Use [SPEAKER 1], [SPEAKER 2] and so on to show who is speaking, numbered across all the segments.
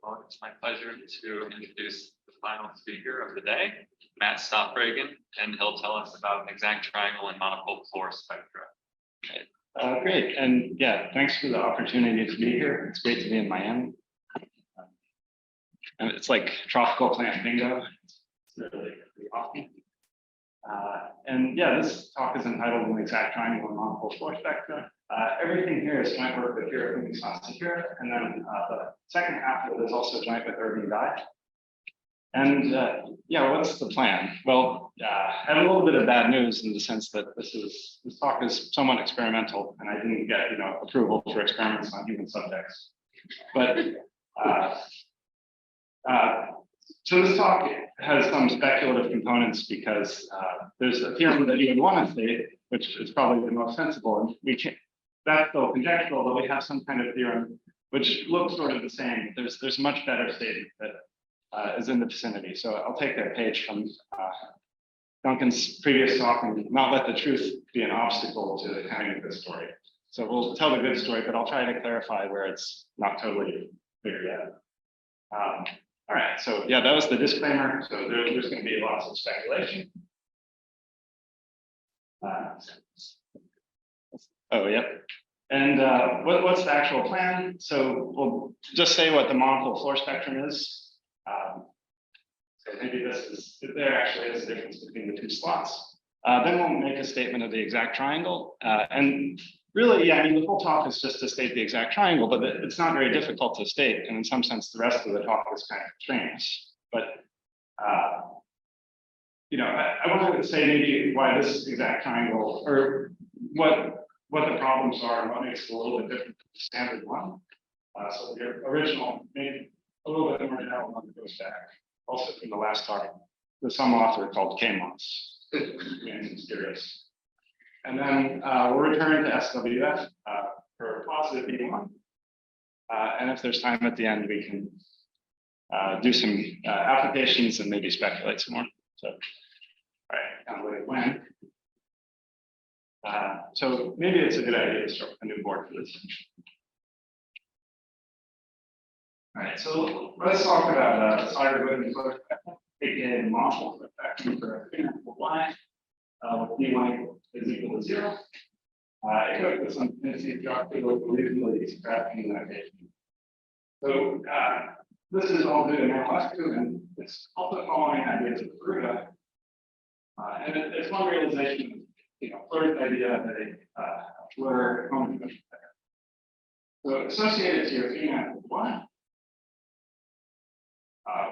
[SPEAKER 1] Well, it's my pleasure to introduce the final speaker of the day, Matt Stoffregen, and he'll tell us about an exact triangle and monopole floor spectra.
[SPEAKER 2] Great, and yeah, thanks for the opportunity to be here. It's great to be in Miami. And it's like tropical plant bingo. It's really awesome. And yeah, this talk is entitled An Exact Triangle and Monopole Floer Spectra. Everything here is joint work with Hirofumi Sasahira, and then the second half of it is also joint with Irving Dai. And yeah, what's the plan? Well, I have a little bit of bad news in the sense that this talk is somewhat experimental, and I didn't get approval for experiments on human subjects. But so this talk has some speculative components because there's a theorem that you would want to state, which is probably the most sensible, and we can't. That's still conjectural, but we have some kind of theorem which looks sort of the same. There's a much better statement that is in the vicinity. So I'll take that page from Duncan's previous talk and not let the truth be an obstacle to telling a good story. So we'll tell the good story, but I'll try to clarify where it's not totally clear yet. All right, so yeah, that was the disclaimer. So there's going to be lots of speculation. Oh, yeah. And what's the actual plan? So we'll just say what the monopole floor spectrum is. So maybe there actually is a difference between the two slots. Then we'll make a statement of the exact triangle. And really, yeah, I mean, the whole talk is just to state the exact triangle, but it's not very difficult to state. And in some sense, the rest of the talk is kind of strange. But, I wanted to say maybe why this exact triangle, or what the problems are and what makes it a little bit different from the standard one. So the original, maybe a little bit more detail one that goes back. Also from the last talk, there's some author called K-Moss. It's curious. And then we'll return to SWF for positive B1. And if there's time at the end, we can do some applications and maybe speculate some more. So, all right, kind of what it went. So maybe it's a good idea to start with a new board for this. All right, so let's talk about Saveliev aka Monopole Floer Spectra for a three-dimensional line with B1 is equal to 0. Equipped with some tendency structure with reasonably extracting notation. So this is all due to Monopole, and it's also following ideas of Garuda. And it's one realization. Third idea that a Floer component. So associated to your one,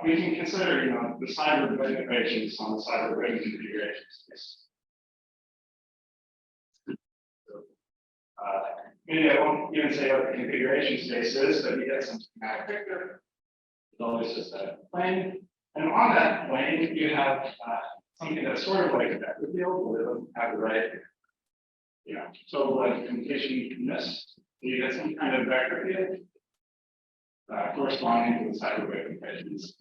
[SPEAKER 2] we can consider, the cyber equations on the cyber configuration space. So, maybe I won't even say what the configuration space is, but you get some schematic picture. It's always just a plane, and on that plane you have something that's sort of like a vector field, where it doesn't have the right, sort of like communication in this. So you get some kind of vector field corresponding to the cyberwave equations.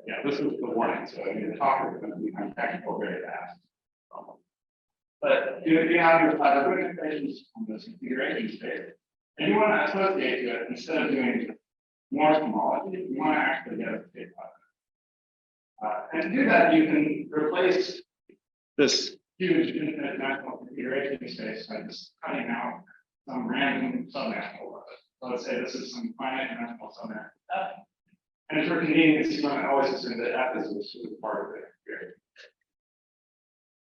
[SPEAKER 2] Yeah, this is the warning. So I mean, the talk is going to become technical very fast. But you have your cyberwave equations on this configuration space, and you want to associate to it instead of doing more homology, you want to actually get a state pattern. And to do that, you can replace this huge infinite dimensional configuration space by just cutting out some random submanifold of it. So let's say this is some finite dimensional submanifold F. And for convenience, you want to always assume that F is a part of the configuration.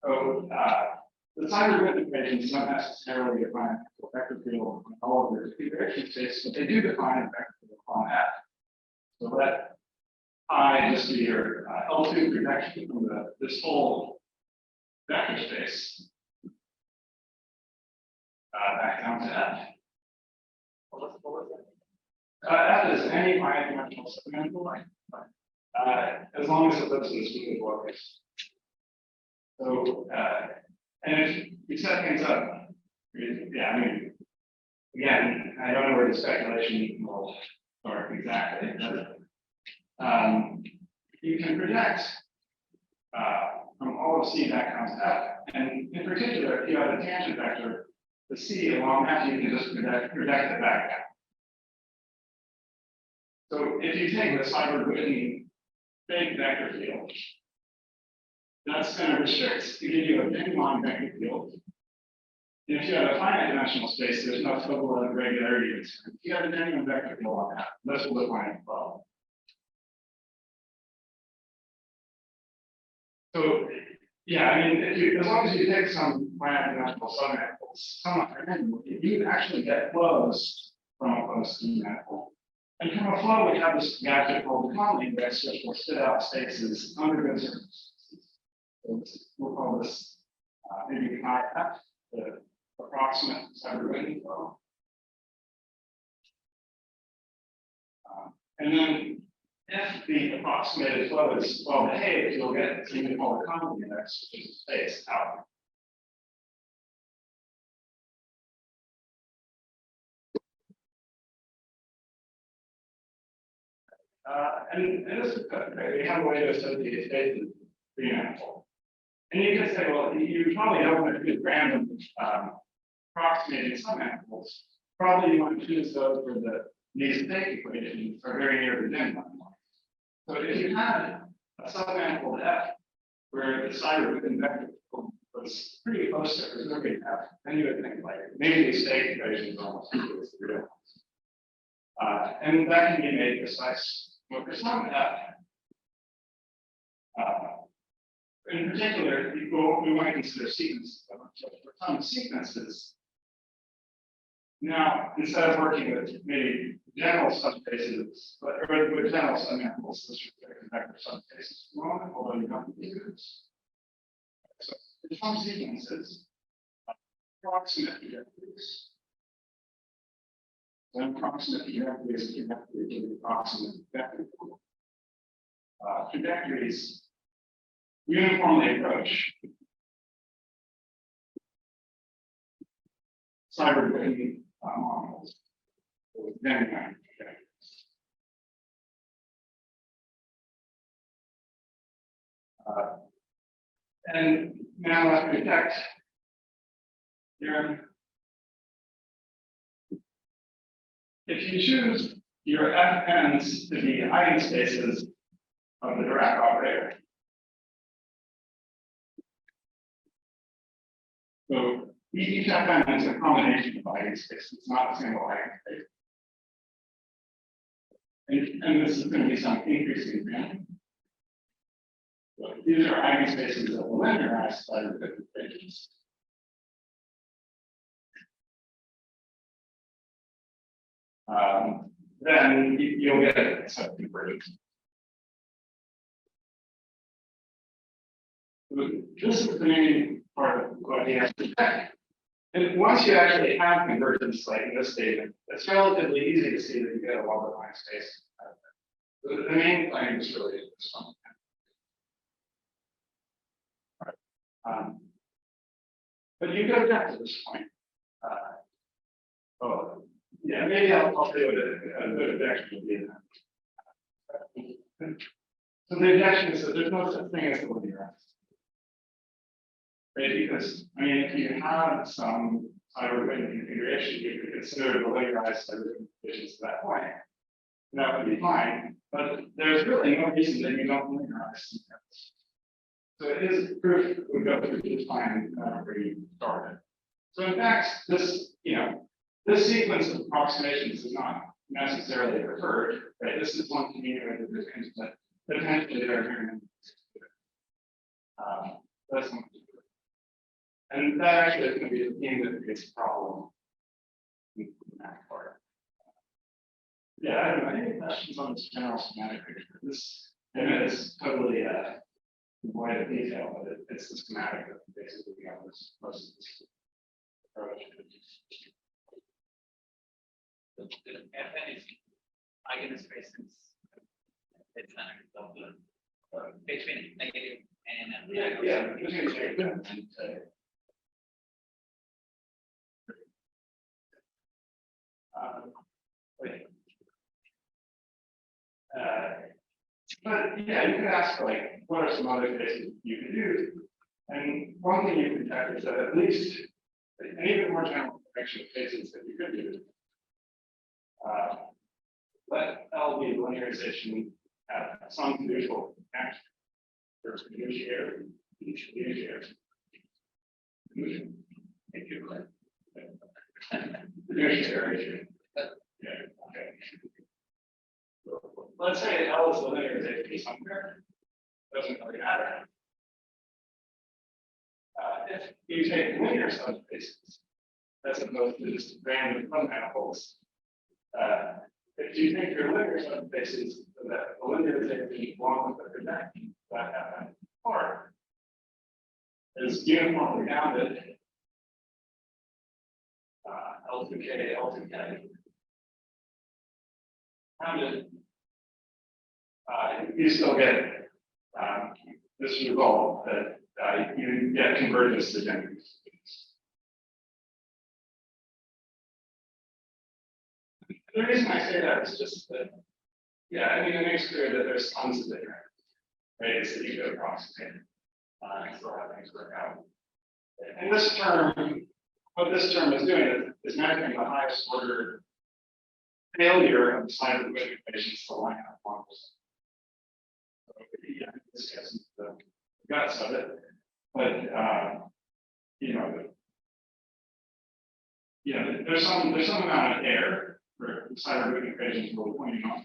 [SPEAKER 2] So the cyber equations don't necessarily define a vector field on all of their configuration space, but they do define a vector field on F. So that I just do your L2 projection from this whole vector space back down to F. What was it? F is any finite dimensional subdimensional line, as long as it lives in the smooth vortex. So, and if you set things up, yeah, I mean, again, I don't know where the speculation will start exactly, but you can project from all of C back down to F. And in particular, if you have a tangent vector, the C along F, you can just project it back down. So if you take the cyber-Whitney big vector field, that's going to restrict to give you a genuine vector field. And if you have a finite dimensional space, there's no focal regularity. If you have a genuine vector field on that, this will define the problem. So, yeah, I mean, as long as you take some finite dimensional submanifolds, you can actually get flows from a closed scheme manifold. And from a flow, we have this gadget called the Conley index, which will spit out spaces under good circumstances. So we'll call this maybe IF, the approximate cyber-Whitney flow. And then if the approximated flow is well behaved, you'll get something called the Conley index, which is space out. And this is good, right? We have a way to associate space with free manifold. And you can say, well, you probably don't want to do random approximating submanifolds. Probably you want to choose those where these state equations are very near the dim line. So if you had a submanifold F where the cyber-Whitney vector was pretty close to preserving F, then you would think like maybe these state equations are almost equal to the real ones. And that can be made precise. But for some F, in particular, we want to consider sequences. So for some sequences, now instead of working with maybe general subspaces, or with general submanifolds, let's just vector subspaces, although you don't need this. So for some sequences, approximate trajectories. Then approximate trajectories can have to be the approximate vector. Trajectories uniformly approach cyber-Whitney models with then trajectories. And now let's project here. If you choose your FNs to be eigenspaces of the Dirac operator, so each FN is a combination of eigenspaces, it's not a single eigenspace. And this is going to be some increasing random. So these are eigenspaces of the linearized cyber-Whitney equations. Then you'll get a subconversion. This is the main part of what you have to check. And once you actually have convergence like in this statement, it's relatively easy to see that you get a well-defined space. The main claim is really this one. But you go back to this point. Yeah, maybe I'll do a good objection to be that. So the objection is that there's no such thing as the linearized. Right? Because, I mean, if you have some cyber-Whitney configuration, you could consider the linearized cyber-Whitney conditions at that point. And that would be fine. But there's really no reason that you don't linearize. So it is proof would go through just fine where you started. So in fact, this, this sequence of approximations is not necessarily preferred, right? This is one community that potentially they're here. That's one. And that actually is going to be the theme that creates a problem in that part. Yeah, I don't know. Any questions on this general schematic picture? This is totally void of detail, but it's the schematic that basically we have this most of this approach. FN is eigenspaces. It's between negative and but yeah, you could ask like, what are some other cases you could do? And one thing you can check is that at least an even more general collection of cases that you could do. let L be linearization at some neutral action. There's fiduciary. Thank you. Fiduciary. Yeah, okay. Let's say L is the linearization somewhere. Doesn't really matter. If you take linear subspaces, as opposed to just random manifolds, if you think your linear subspaces that the linearization along with the projection that happened before is uniformly bounded, L2K, L2K, bounded, you still get this result that you get convergence to general. The reason I say that is just that, yeah, I mean, it makes clear that there's tons of different ways that you could approximate and still have things work out. And this term, what this term is doing is measuring the highest order failure of the sign of the wave equations to line up on this. So, yeah, this gets the guts of it, but you know, there's some amount of error for the sign of the wave equations we're pointing on,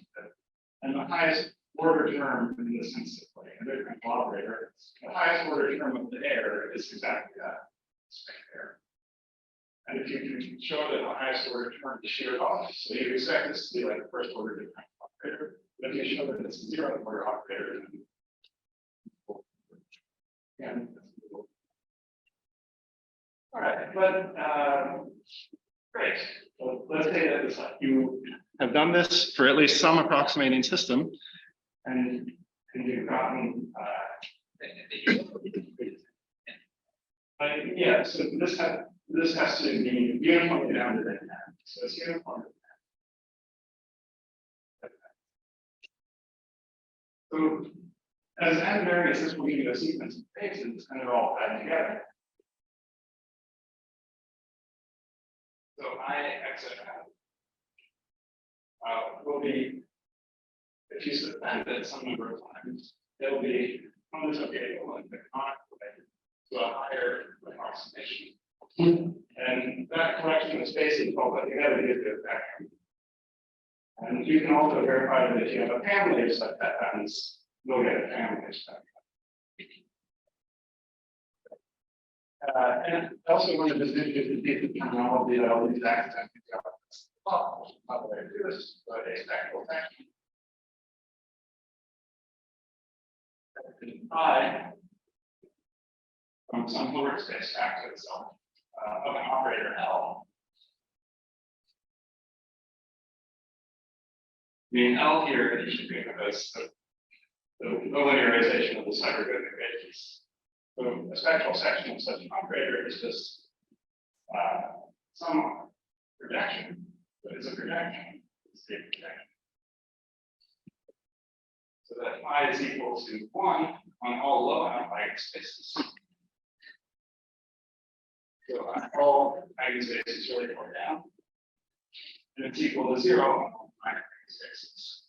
[SPEAKER 2] and the highest order term in the sense of like a differential operator, the highest order term of the error is exactly that error. And if you can show that the highest order term is sheared off, so you expect this to be like the first order differential operator. But if you show that it's a zero order operator, then yeah. All right, but great. So let's say that you have done this for at least some approximating system, and you've gotten yeah. So this has to be uniformly bounded in that. So it's uniform. So as n variance, this will give you a sequence of phases, and they're all tied together. So I x will be, if you suspend it some number of times, it'll be homotopable and connected to a higher approximation. And that collection of spaces all put together gives you a vector. And you can also verify that if you have a family of such patterns, you'll get a family of such. And also one of the different terminology that all these accidents how do I do this? So a spectral section. I from some Hilbert space back to itself of an operator L. The L here, you should think of as the linearization of the segregated equations. So a spectral section of such an operator is just some projection, but it's a projection. It's a projection. So that I is equal to 1 on all low eigenspaces. So all eigenspaces really go down. And it's equal to 0 on all eigenspaces.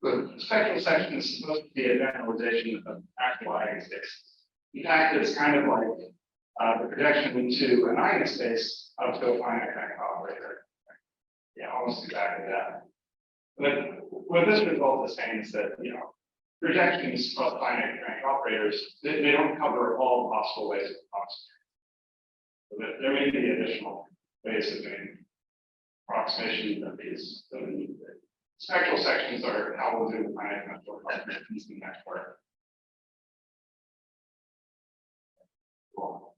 [SPEAKER 2] The spectral section is supposed to be a generalization of actual eigenspaces. In fact, it's kind of like the projection into an eigenspace up to a finite Crank operator. Yeah, almost exactly that. But what this result is saying is that, projections of finite Crank operators, they don't cover all possible ways of approximation. So that there may be additional ways of doing approximation of these. Spectral sections are how we'll do finite dimensional approximations in the next part. Cool.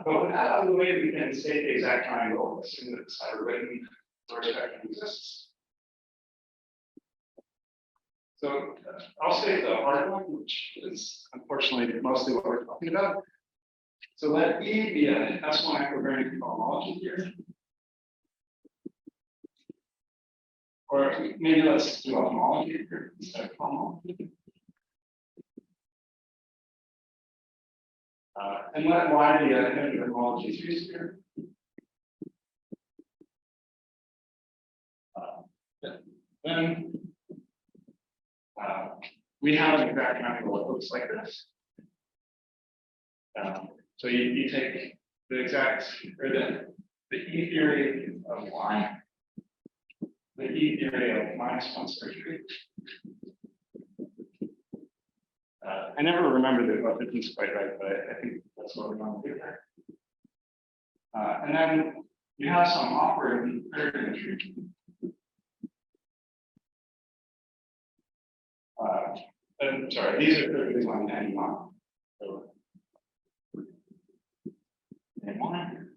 [SPEAKER 2] But with that out of the way, we can state the exact triangle, assume that this written Floer spectrum exists. So I'll state the hard one, which is unfortunately mostly what we're talking about. So let E be an S1 equivariant homology here. Or maybe let's do a homology here instead of homology. And why the Harmonic Issues here? Then we have an exact triangle that looks like this. So you take the exact, or the E theory of Y, the E theory of -1 surgery. I never remember the coefficients quite right, but I think that's what we're going to do there. And then you have some awkward third entry. I'm sorry, these are third on N1. So, N1.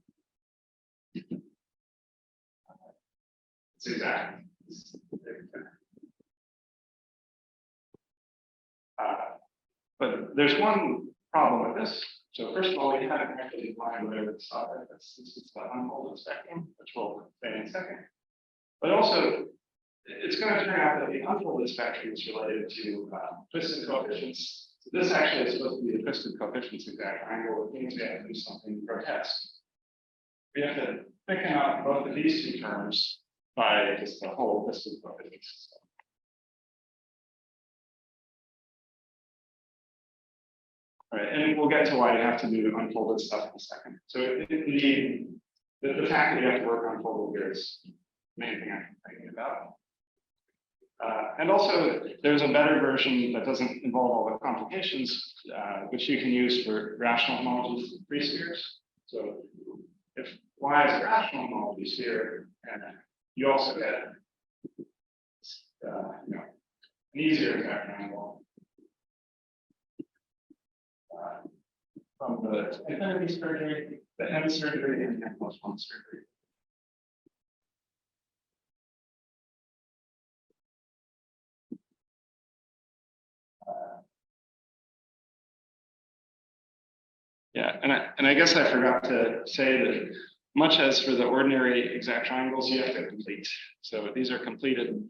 [SPEAKER 2] It's exact. But there's one problem with this. So first of all, we haven't actually defined whatever the socket is. This is the unfolded spectrum, which we'll say in a second. But also, it's going to turn out that the unfolded spectrum is related to twisted coefficients. So this actually is supposed to be the twisted coefficients exact triangle, which means we have to do something grotesque. We have to thicken up both of these two terms by just the whole twisted coefficient system. All right, and we'll get to why you have to do unfolded stuff in a second. So the fact that you have to work unfolded here is the main thing I'm thinking about. And also, there's a better version that doesn't involve all the complications, which you can use for rational homologies of free spheres. So if Y is a rational homology sphere, and you also get an easier exact triangle from the infinity surgery, the M surgery, and the N+1 surgery. Yeah, and I guess I forgot to say that much as for the ordinary exact triangles, you have to complete. So these are completed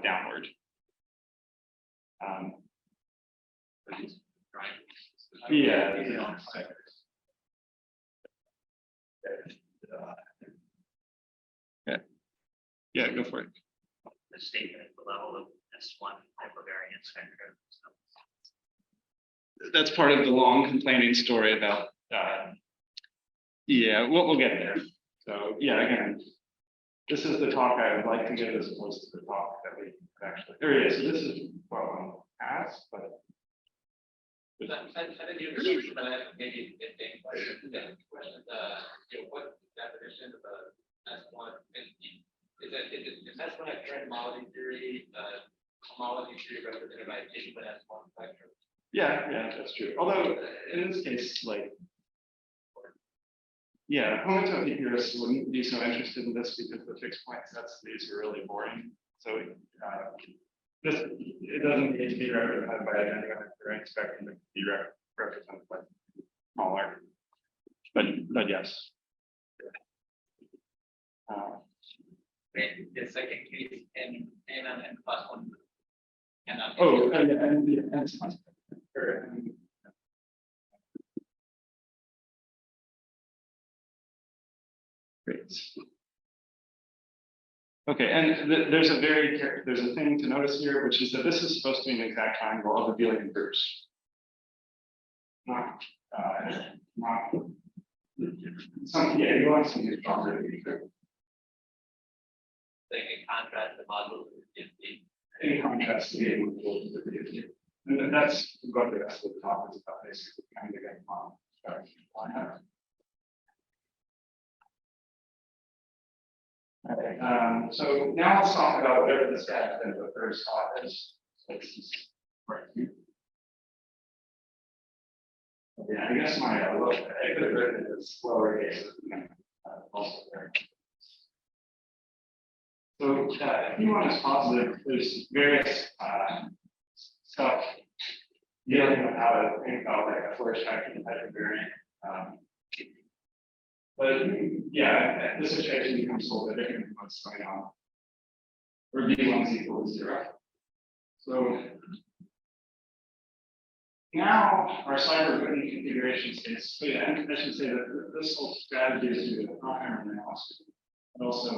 [SPEAKER 2] downward. Yeah. Yeah, go for it.
[SPEAKER 3] The statement at the level of S1 hypervariance spectrum.
[SPEAKER 2] That's part of the long complaining story about yeah, we'll get there. So yeah, again, this is the talk I would like to give as opposed to the talk that we actually there is. So this is what one has, but
[SPEAKER 4] I think you agree, but maybe the same question. What definition of a S1 entity is S1 a current homology theory represented by a given S1 spectrum?
[SPEAKER 2] yeah, that's true. Although in this case, like, yeah, homotopy theorists wouldn't be so interested in this because the fixed point sets these are really boring. So it doesn't need to be represented by an current spectrum. It can be represented by smaller. But yes.
[SPEAKER 4] The second case N and N+1.
[SPEAKER 2] Great. Okay, and there's a thing to notice here, which is that this is supposed to be an exact triangle of abelian groups. Not some, yeah, you want something stronger to be true.
[SPEAKER 4] In contrast to modules
[SPEAKER 2] In contrast to the able, and that's what the rest of the talk is about, basically kind of getting on. Okay, so now let's talk about whatever the status of the first thought is. Yeah, I guess my I could have written it as lowercase also there. So if you want is positive, there's various stuff dealing with how to think about like a Floer spectrum hypervariant. But yeah, the situation becomes a little bit different from what's going on. Where V1 is equal to 0. So Now our cyber written configuration space. So yeah, and I should say that this whole strategy is due to Oppenheimer analysis, but also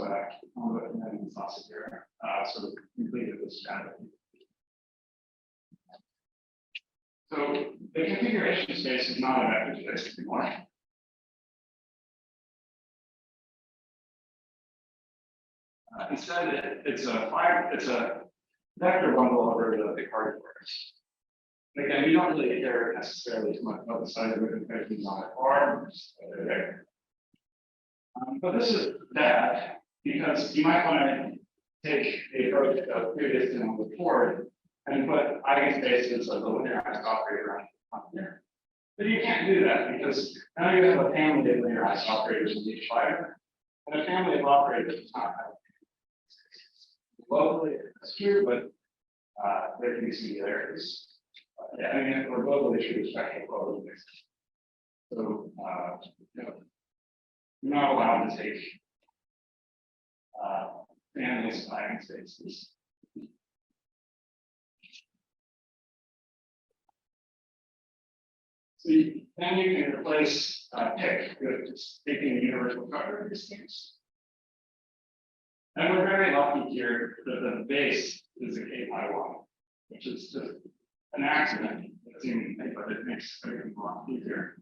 [SPEAKER 2] Monopole and Sasahira sort of completed this strategy. So the configuration space is not a vector space anymore. Instead, it's a vector bundle over the hardwares. Again, we don't really care necessarily too much about the size of the configurations on it, or there. But this is bad because you might want to take the approach of previous on the board and put eigenspaces of the linearized operator on there. But you can't do that because now you have a family of linearized operators in each fiber, and a family of operators does not have locally, it's true, but there can be similarities. Yeah, I mean, we're globally true, spectral globally. So, you know, you're not allowed to take families of eigenspaces. So then you can replace pick with just taking the universal cover of these things. And we're very lucky here that the base is a K-1, which is just an accident, but it makes everything a lot easier.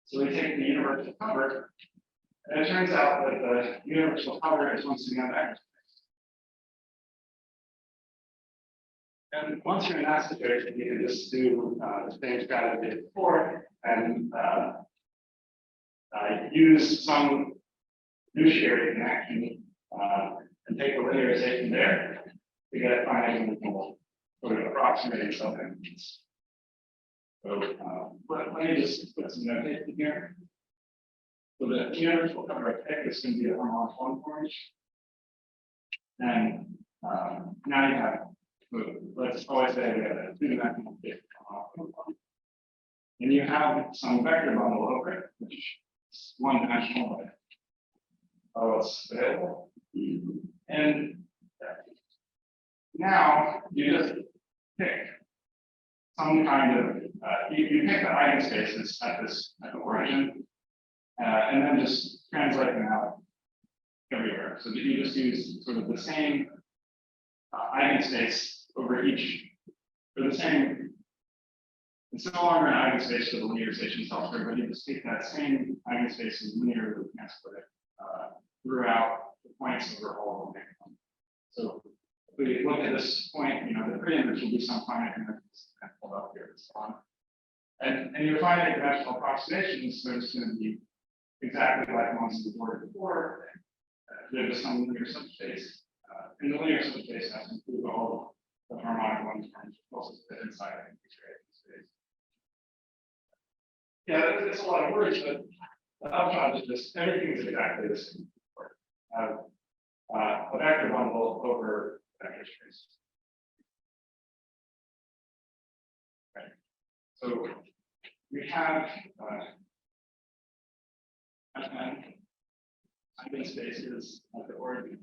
[SPEAKER 2] So we take the universal cover, and it turns out that the universal cover is once again vector space. And once you're in that situation, you can just do the same strategy as before and use some fiduciary connection and take the linearization there to get finite dimensional sort of approximating something. So let me just put some notation here. So the universal cover of pick is going to be a harmonic 1 point. And now you have, let's always say we have a 2-dimensional pick. And you have some vector bundle over it, which is 1-dimensional. Oh, it's available. And now you just pick some kind of, you pick the eigenspaces at the origin, and then just translate them out everywhere. So that you just use sort of the same eigenspace over each, or the same, it's no longer an eigenspace for the linearization software, but you just take that same eigenspace and linearly transport it throughout the points over all of them. So if we look at this point, you know, the preimage will be some finite dimensions and pulled up here and so on. And your finite dimensional approximations, there's going to be exactly like ones we boarded before. There's some linear subspace. And the linear subspace has to include all the harmonic 1 terms also fit inside the configuration space. Yeah, it's a lot of words, but the upshot is just everything is exactly the same. A vector bundle over vector space. Okay. So we have eigenspaces at the origin.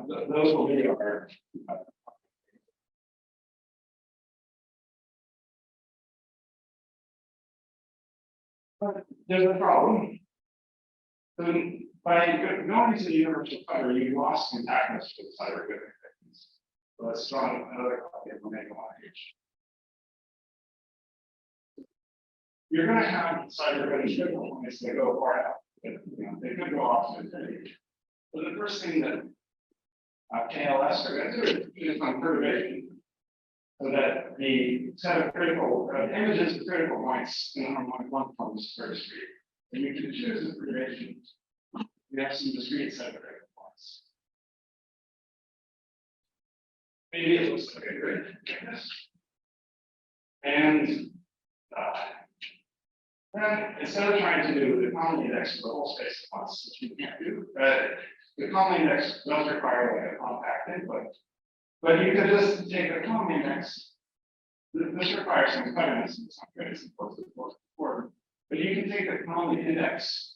[SPEAKER 2] Those will be our there's a problem. So by going to the universal cover, you lost contactness to the cyber good things. So let's draw another copy of Omega 1H. You're going to have cyber good signal points that go far out. They could go off to infinity. So the first thing that KLS are going to do is on perturbation. So that the set of critical images of critical points in the harmonic 1 forms are discrete. And you can choose the perturbation. We have some discrete set of critical points. Maybe it looks like a grid like this. And then instead of trying to do the common index of the whole space at once, which you can't do, the common index does require like a compact input. But you could just take a common index. This requires some cleverness and some good as opposed to before. But you can take a common index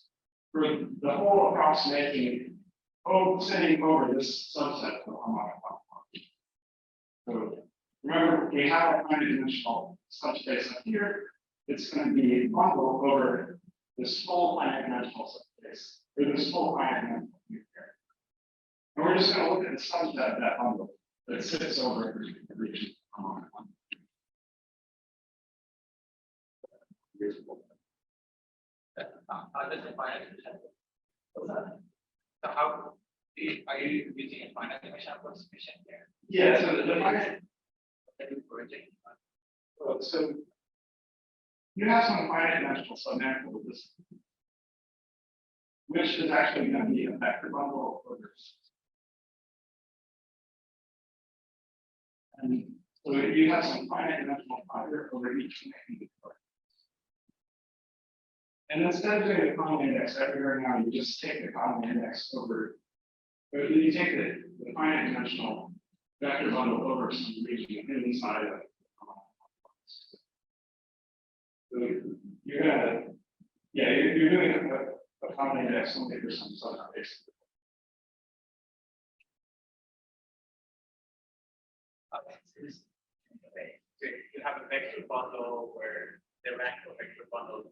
[SPEAKER 2] for the whole approximation sitting over this subset of harmonic conformity. So remember, we have a finite dimensional subspace up here. It's going to be bundled over this full finite dimensional subspace, or this full finite dimensional here. And we're just going to look at the subset of that bundle that sits over every region of harmonic conformity.
[SPEAKER 4] How does it finite dimension? So how are you using a finite dimensional approximation here?
[SPEAKER 2] Yeah, so the finite. So you have some finite dimensional submanifold with this, which is actually going to be a vector bundle of orders. And so you have some finite dimensional fiber over each magnitude. And instead of doing the common index everywhere now, you just take the common index over, or you take the finite dimensional vector bundle over some region inside of it. So you're gonna, yeah, you're doing a common index only for some subspace.
[SPEAKER 3] So you have a vector bundle where the rank of vector bundle.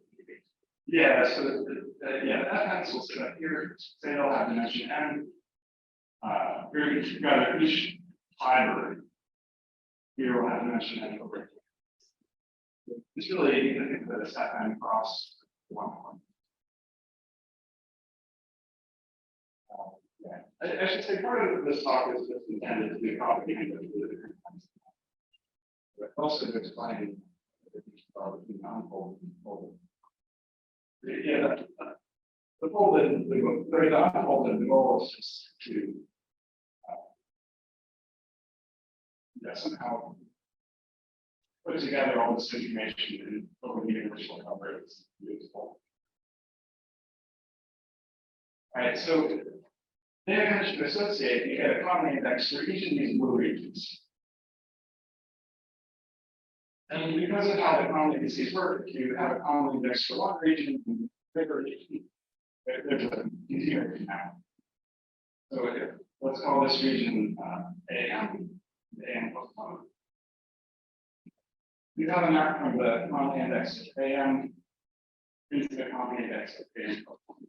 [SPEAKER 2] Yeah, so yeah, that pencil sit up here, say they'll have dimension n. Rather, each fiber here will have dimension n over here. It's really, you can think of it as that n cross one. Yeah. I should say part of this talk is just intended to be propaganda to the different kinds of things. But also to explain the non-folded and folded. Yeah, the folded, the unfolded, the goal is just to somehow put together all this information and over the universal cover is useful. All right, so then I should associate, you get a common index for each of these blue regions. And because of how the common indices work, you have a common index for one region and bigger region. There's a continuity now. So let's call this region AM plus 1. You have a map from the common index of AM into the common index of AM plus 1.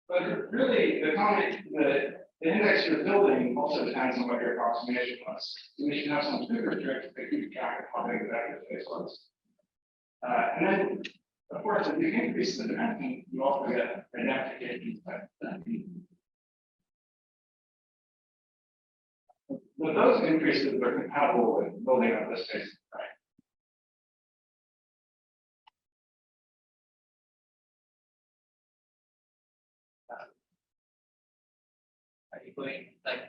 [SPEAKER 2] But really, the index you're building also depends on what your approximation was. So we should have some bigger tricks to keep track of how big the vector space was. And then, of course, if you increase the dimension, you also get identification type. But those increases are compatible with building up this space, right?
[SPEAKER 3] Are you going like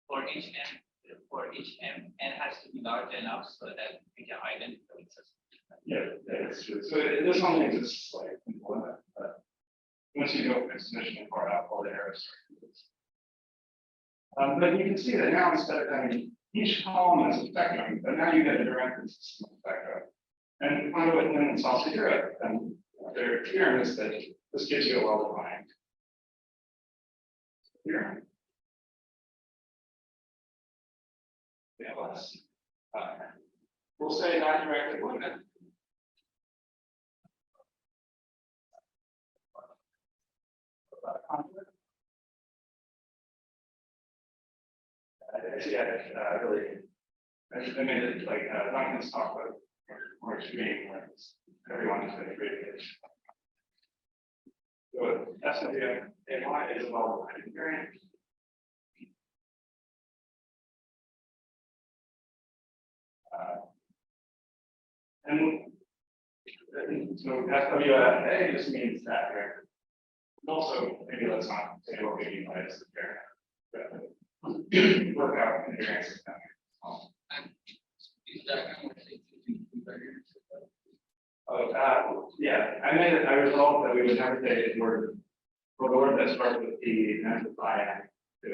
[SPEAKER 3] for each m, n has to be large enough so that we can identify it?
[SPEAKER 2] Yeah, that's true. So this only exists like implement, but once you go sufficiently far out, all the errors start. But you can see that now instead of having each column as a spectrum, but now you get a direct system of spectra. And kind of what Lynn and Sasahira and their theorem is that this gives you a well-defined theorem. Yeah, we'll say not directly limit. Yeah, really. I made it like Duncan's talk about more extreme, where everyone is very creative. So that's going to be a y is a well-defined invariant. And so SWA just means that here. Also, maybe let's not say what we mean by this there. Work out in advance. Yeah, I made it. I resolved that we would never say the word for the word that starts with P and ends with I to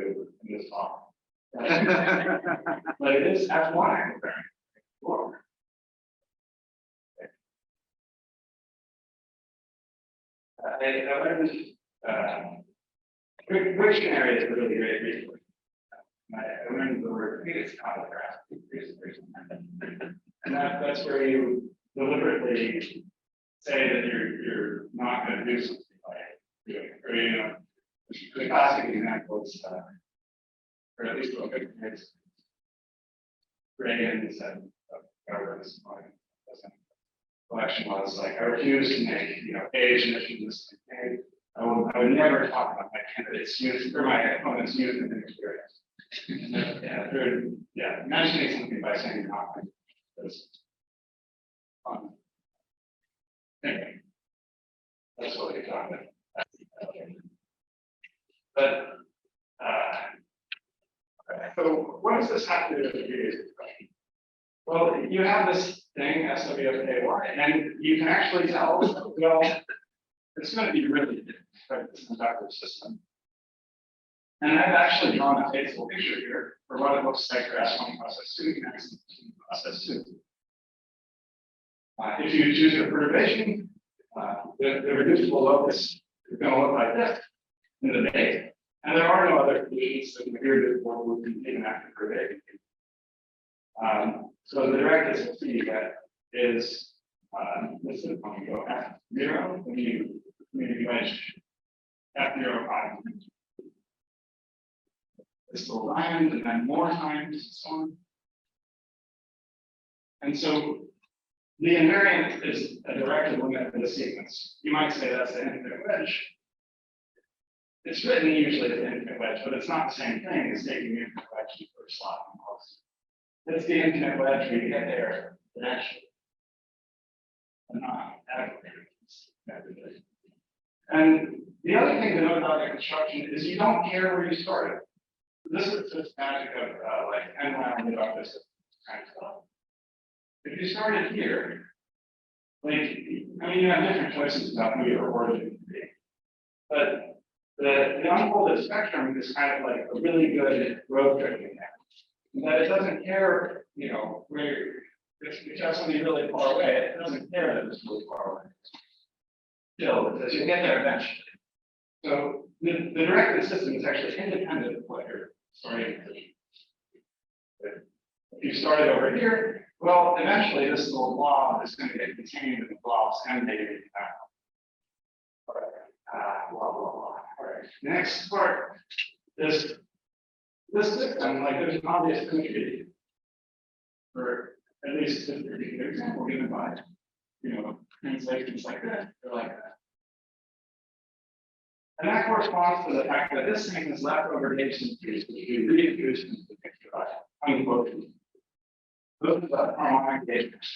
[SPEAKER 2] in this talk. But it is F1 invariant. I learned Wiktionary is a really great resource. I learned the word, I think it's holograph. And that's where you deliberately say that you're not going to do something by doing it. Or, you know, the classic example is, or at least what Reagan said, government's election was like, I refuse to make, you know, age emissions. I would never talk about my candidates' youth or my opponent's youth and experience. Mentioning something by saying nothing is fun. Anyway, that's what they talk about. But so what does this have to do with the previous discussion? Well, you have this thing, SWFKY, and you can actually tell, well, it's going to be really different for this conductive system. And I've actually drawn a faithful picture here for what it looks like for S1 process 2 next to process 2. If you choose your perturbation, the reducible locus is going to look like this in the debate. And there are no other conditions that the irreducible would be taken after perturbation. So the direct SFC that is this is when you go F0, when you wedge F0 5. This little diamond, and then more times, and so on. And so the invariant is a directed limit of the sequence. You might say that's the infinite wedge. It's written usually as the infinite wedge, but it's not the same thing as taking the infinite wedge to the first slot in close. It's the infinite wedge we get there eventually. And not adequately. And the other thing to note about the construction is you don't care where you started. This is just magic of like n-line reductive kind of stuff. If you started here, like, I mean, you have different choices about who your origin would be. But the unfolded spectrum is kind of like a really good road trip in that. And that it doesn't care, you know, where if you have something really far away, it doesn't care that it's really far away. Still, because you get there eventually. So the directed system is actually independent of what you're starting to do. If you started over here, well, eventually this little blob is going to get contained in the blob's emanating out. Blah, blah, blah. All right. Next part, this system, like there's an obvious symmetry for at least this particular example given by, you know, translations like that, or like that. And that corresponds to the fact that this thing is leftover Gibson trees, which we reintroduced into the picture by unquoted. Those are the harmonic Gables.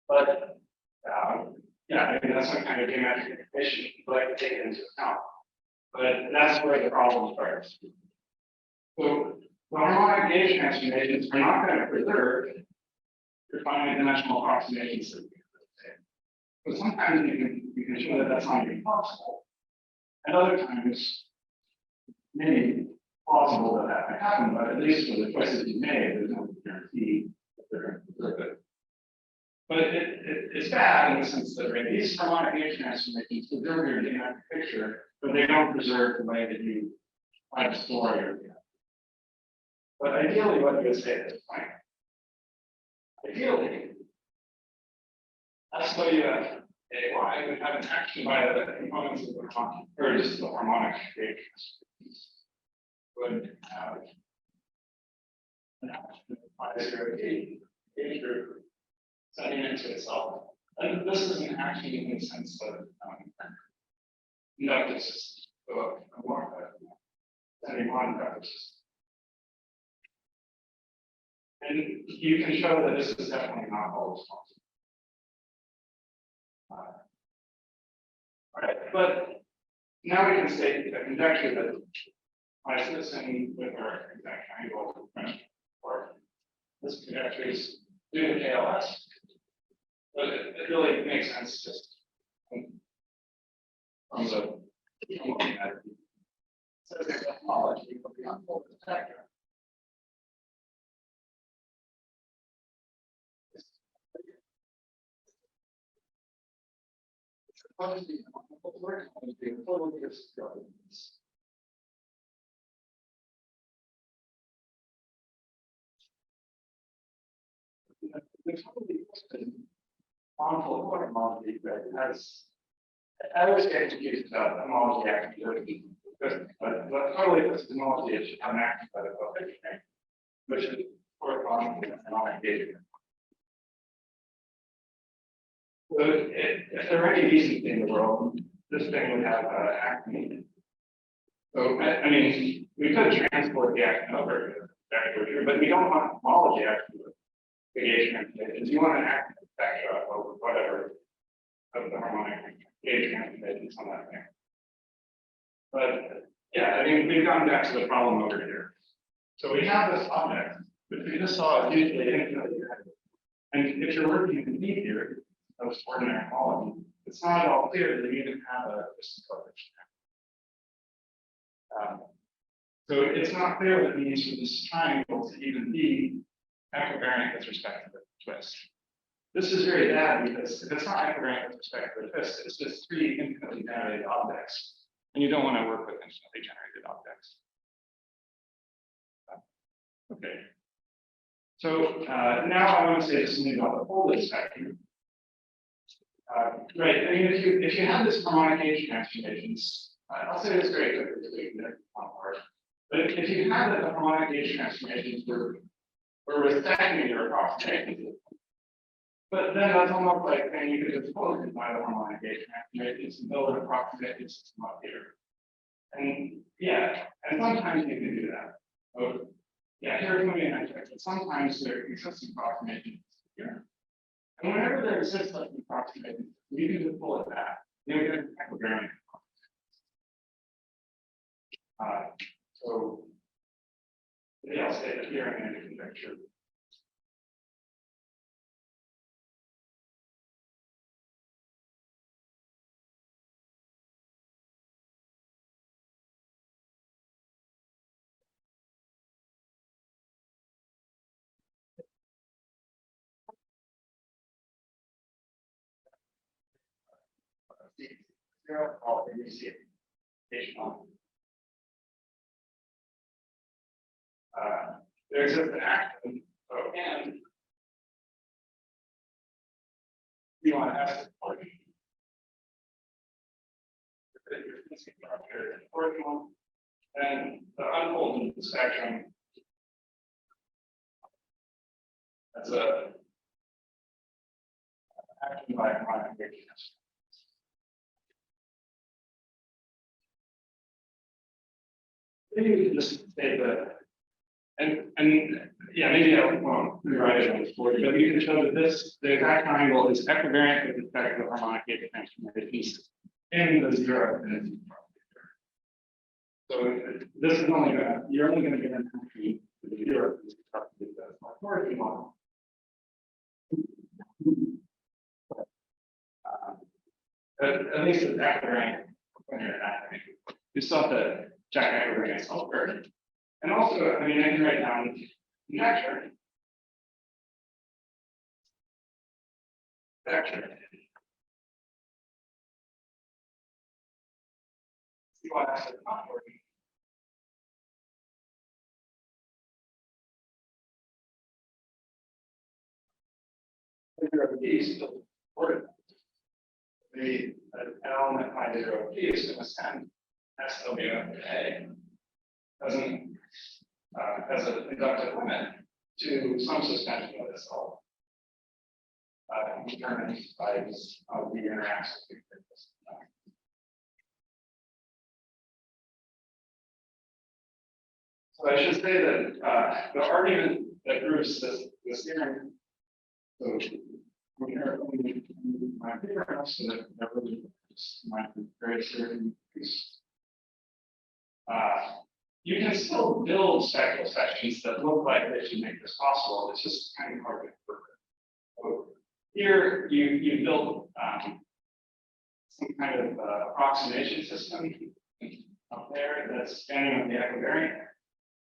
[SPEAKER 2] But yeah, I mean, that's some kind of geometric equation you'd like to take into account. But that's where the problem starts. So the harmonic gauge transformations are not going to preserve your finite dimensional approximations. But sometimes you can show that that's not even possible. And other times, maybe plausible that that might happen, but at least for the choices you made, there's no guarantee that they're going to preserve it. But it's bad in the sense that right, these harmonic gauge transformations preserve your geometric picture, but they don't preserve the way that you try to store your data. But ideally, what you would say at this point, ideally, SWFKY would have an action by the components of the harmonic, or just the harmonic gauge would have an action by the gauge group setting into itself. And this is an action in the sense that inductive systems go up more setting on inductive systems. And you can show that this is definitely not always possible. All right, but now we can state a conjecture that my system with our exact angle or this conjecture is due to KLS, but it really makes sense just from the looking at it. So the topology of the unfolded spectrum. Monopole Floer homology that has. I always get confused about homology activity. But totally this homology is an active by the coefficient, which is corresponding to an engagement. So if there were any decent in the world, this thing would have actin. So I mean, we could transport the actin over here, but we don't want homology actin engagement. If you want an actin spectra or whatever of the harmonic engagement on that thing. But yeah, I mean, we've gone back to the problem over here. So we have this object, which we just saw is usually infinitely direct. And if you're working in the theory of ordinary homology, it's not at all clear that you even have a distance coefficient. So it's not clear what it means for this triangle to even be equivariant with respect to the twist. This is very bad because if it's not equivariant with respect to the twist, it's just three infinitely generated objects. And you don't want to work with infinitely generated objects. Okay. So now I want to say something about the whole spectrum. Right. I mean, if you have this harmonic age transformations, I'll say this very quickly so you can get one part. But if you have the harmonic age transformations where we're stacking your approximation, but then that's almost like saying you could just close it by the harmonic age transformations and build an approximation system up here. And yeah, and sometimes you can do that. Oh, yeah, Hirofumi and I checked, but sometimes there exists approximations here. And whenever there exists such an approximation, you can just pull it back. You get an equivariant. So yeah, I'll say that here in the conjecture. There's an action, so and you want to ask the portion. And the unfolding spectrum. That's a action by harmonic issues. Maybe we can just say that, and yeah, maybe I won't rewrite it on this board, but you can show that the exact triangle is equivariant with respect to the harmonic age transformations in the zero affinity. So this is only you're only going to get an entry to the zero authority model. At least it's equivariant when you're acting. You still have to check equivariance elsewhere. And also, I mean, I can write down conjecture. See why that's not working. Is still important. The element by 0 P is going to send SWA doesn't has an inductive limit to some suspension of this cell. Determined by the interaction. So I should say that the argument that proves this theorem. So my favorite house that really my very certain piece. You can still build spectral sections that look like they should make this possible. It's just kind of hard to work with. So here you build some kind of approximation system up there that's spanning up the equivariant.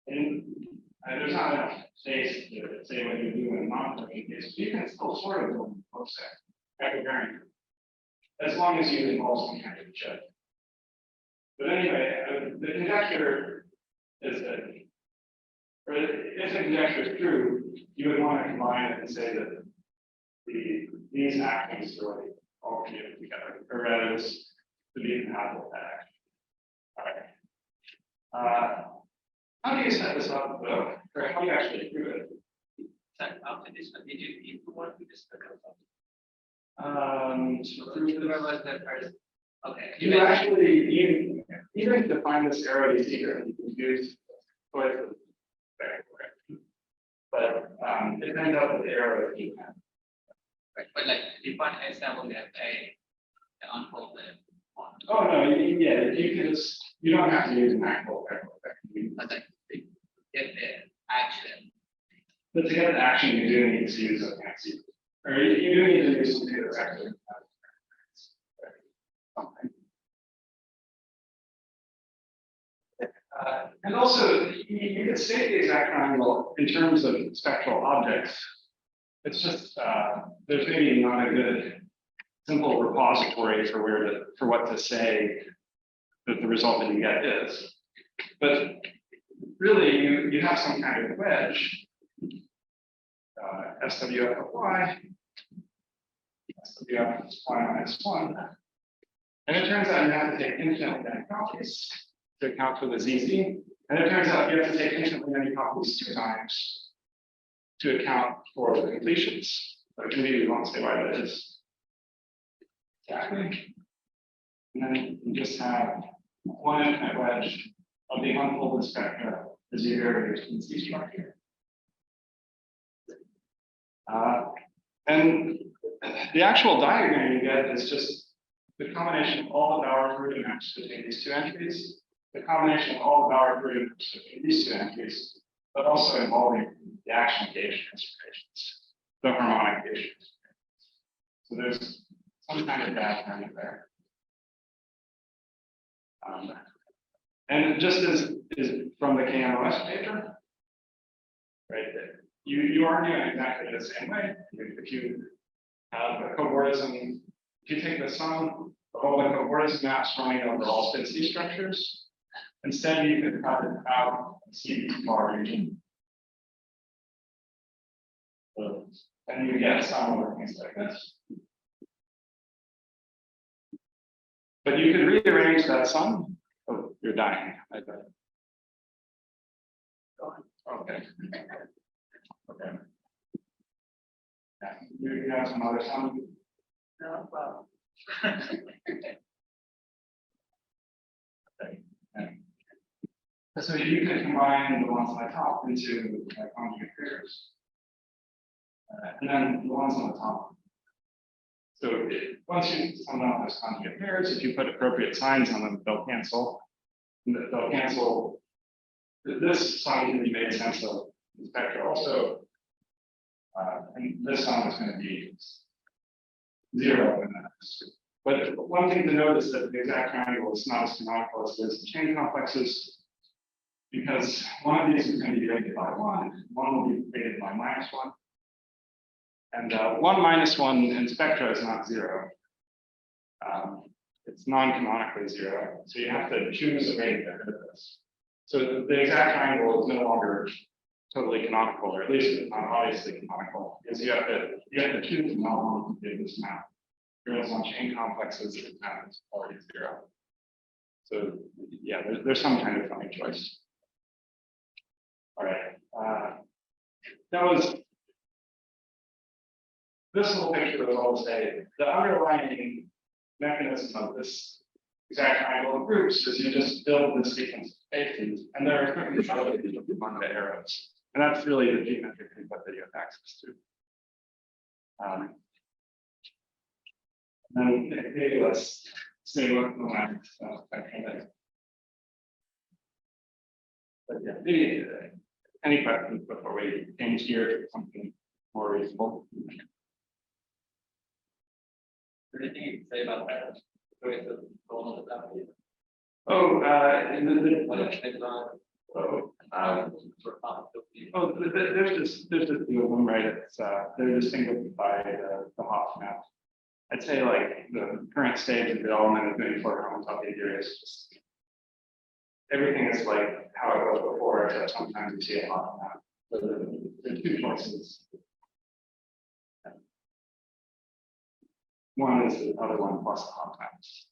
[SPEAKER 2] And there's not enough space to say what you do in a non-Pavilion case. You can still sort of build equivariant. as long as you involve some kind of check. But anyway, the conjecture is that, or if the conjecture is true, you would want to combine it and say that these actions really all commute together, or rather, this to be compatible with that action. All right. How do you set this up, though? Or how do you actually do it?
[SPEAKER 3] So after this one, did you want to discuss?
[SPEAKER 2] So
[SPEAKER 3] that first. Okay.
[SPEAKER 2] you actually even define this arrow you see here, you can use choices. But it ends up with the arrow that you have.
[SPEAKER 3] Right, but like define example that a unfolded one.
[SPEAKER 2] Oh no, yeah, you can just you don't have to use an actual vector.
[SPEAKER 3] But like get the action.
[SPEAKER 2] But to get the action, you do need to use a fancy, or you do need to use some data vector. And also, you can state the exact triangle in terms of spectral objects. It's just there's maybe not a good simple repository for what to say that the result that you get is. But really, you have some kind of wedge. SWF of y, SWF of y minus 1. And it turns out you have to take infinitely many copies to account for the ZZ. And it turns out you have to take infinitely many copies 2 times to account for the completions. But maybe we won't say why that is. Exactly. And then you just have one infinite wedge of the unfolded spectra as you vary your C structure. And the actual diagram you get is just the combination of all the Bauer Fruit maps between these 2 entries, the combination of all the Bauer Fruit maps between these 2 entries, but also involving the action gauge transformations, the harmonic gauge transformations. So there's some kind of diagram there. And just as is from the KMOS paper, right? You are doing exactly the same way. If you have a cobordism, if you take the sum of all the cobordism maps running over all spin C structures, instead you could cut it out and see the bar region. So, and you get some over things like this. But you could rearrange that sum. Oh, you're dying. I bet. Okay. Okay. Yeah, you have some other sum.
[SPEAKER 3] No, well.
[SPEAKER 2] Okay. Yeah. So you can combine the ones on the top into conjugate pairs. And then the ones on the top. So once you sum out those conjugate pairs, if you put appropriate signs on them, they'll cancel. They'll cancel. This sum can be made sense of the spectra also. And this sum is going to be 0 in that. But one thing to note is that the exact triangle is not as canonical as it is in chain complexes, because one of these is going to be rated by 1, one will be rated by -1. And 1 minus 1 in spectra is not 0. It's non-canonically 0. So you have to choose a way to get rid of this. So the exact triangle is no longer totally canonical, or at least it's not obviously canonical, because you have to choose how long to do this map. Whereas on chain complexes, the map is already 0. So yeah, there's some kind of funny choice. All right. That was this little picture was all to say the underlying mechanism of this exact triangle of groups is you just build this sequence of spaces, and there are certain properties among the arrows. And that's really the geometric input that you have access to. And then maybe let's see what the last spectrum is. But yeah, maybe any questions before we change gear to something more reasonable?
[SPEAKER 3] Anything you can say about that?
[SPEAKER 2] Oh, there's just 2 of them, right? It's they're distinguished by the Hoff map. I'd say like the current stage of development of many Floer homotopy theory is just everything is like how it was before, except sometimes you see a lot of that. So there are two choices. One is the other one plus the hot times.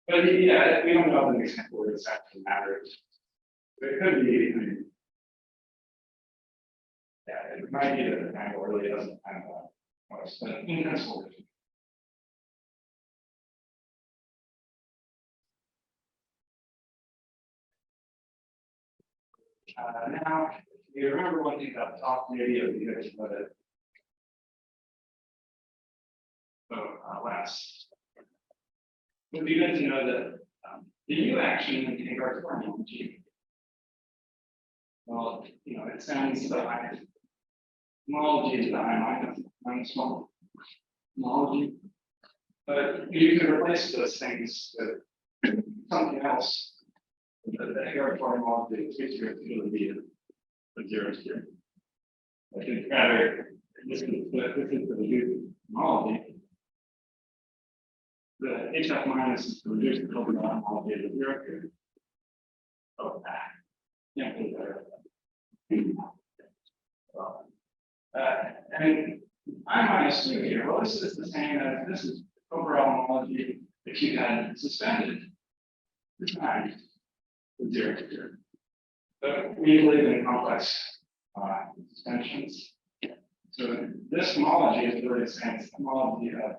[SPEAKER 2] But yeah, we don't know the example where this actually matters. But it could be, I mean, yeah, it might be that the triangle really doesn't have a choice, but in principle. Now, if you remember one thing about the top video, you guys let it. So last. It would be good to know that the U action in the inverse harmonic. Well, you know, it sounds so high. Small g to the I minus small g. But you can replace those things with something else. The inverse harmonic is really be a 0 here. I think rather this is the reduced homology. The HF minus is to reduce the total homology to 0 here. Oh, yeah, and I minus 2 here. Well, this is the same as this is overall homology if you had suspended the time to 0 to 0. But we believe in complex suspensions. So this homology is really the same as the homology of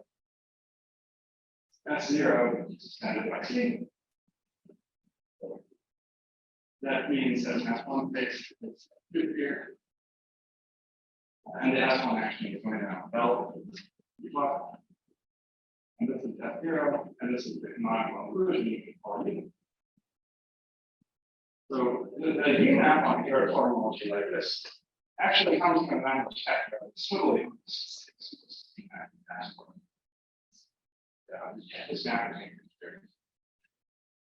[SPEAKER 2] S0 suspended by C. So that means that S1 phase is 2 here. And the S1 actually is going down L. And this is S0, and this is the canonical inclusion quality. So the U map on here homology like this actually comes from a spectra swivelly.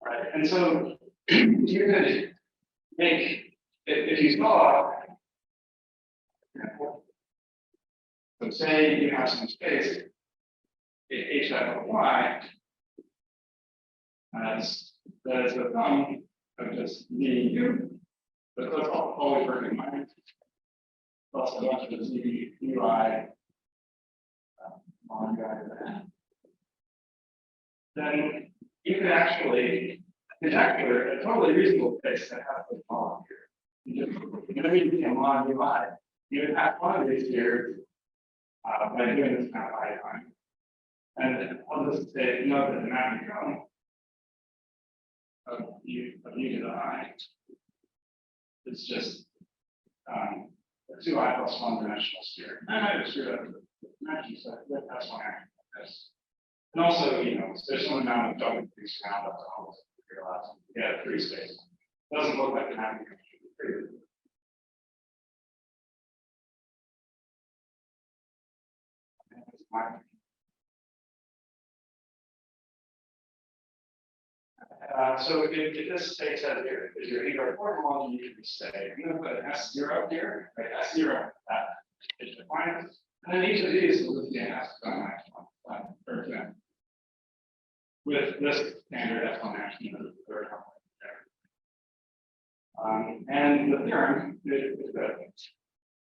[SPEAKER 2] Right, and so you could make if you saw, so say you have some space H of y as that is the sum of just du, but that's always working minus plus a bunch of z ui on that. Then you can actually, it's actually a totally reasonable place to have the column here. You don't need to be a mod UI. You would have one of these here by doing this kind of time. And I'll just say, note that the mapping column of u to the I is just a 2i plus 1 dimensional sphere. I might have screwed up the dimensions, so that's one action like this. And also, you know, there's some amount of geometries around up to almost yeah, free space. Doesn't look like the mapping column. So if this space out here is your indoor homology, you can say, I'm going to put an S0 here, right? S0 is defined. And then each of these will just be an S one, for example. With this standard S1 action of the third harmonic there. And the theorem is that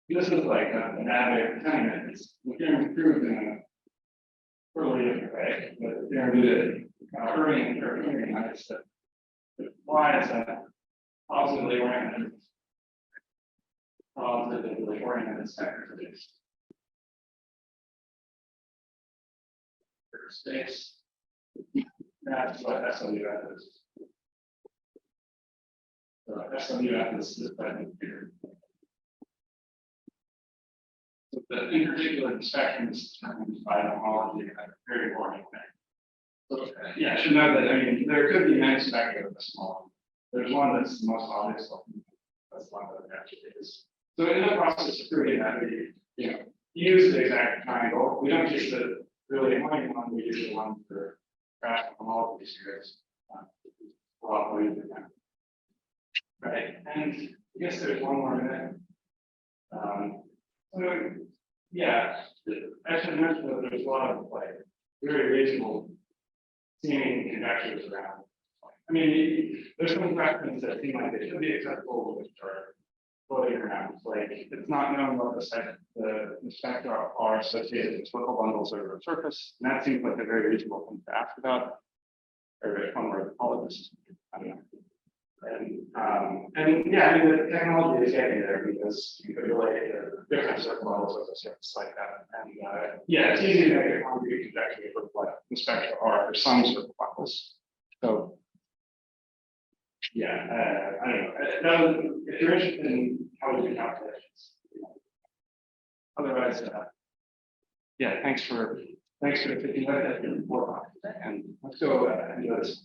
[SPEAKER 2] this is like an additive pretending the theorem is proved in a totally different way, but the theorem did Irving Dai said y is a positively oriented sector for this space. That's what SWF is. So SWF is this button here. So the in particular, the spectrum is determined by the homology at a very boring thing. So, yeah, I should know that. I mean, there could be many spectra of the small. There's one that's the most obvious one. That's the one that actually is. So in the process of proving that, we use the exact triangle. We don't use the really annoying one. We use the one for rational homology series. A lot more easy now. Right, and I guess there's one more in there. So Yeah, I should mention that there's a lot of like very reasonable seeming conjectures around. I mean, there's some questions that seem like they should be acceptable, which are floating around. Like it's not known what the spectra are associated with Whipple bundles over the surface, and that seems like a very reasonable thing to ask about. Or if one were a topologist, I don't know. And yeah, I mean the technology is getting there because you could relate different circle models of the surface like that. And yeah, it's easy to make a concrete conjecture of what the spectra are for some circle models. So yeah, I don't know. If you're interested in how to do calculations, otherwise, yeah, thanks for taking that and let's go and do this.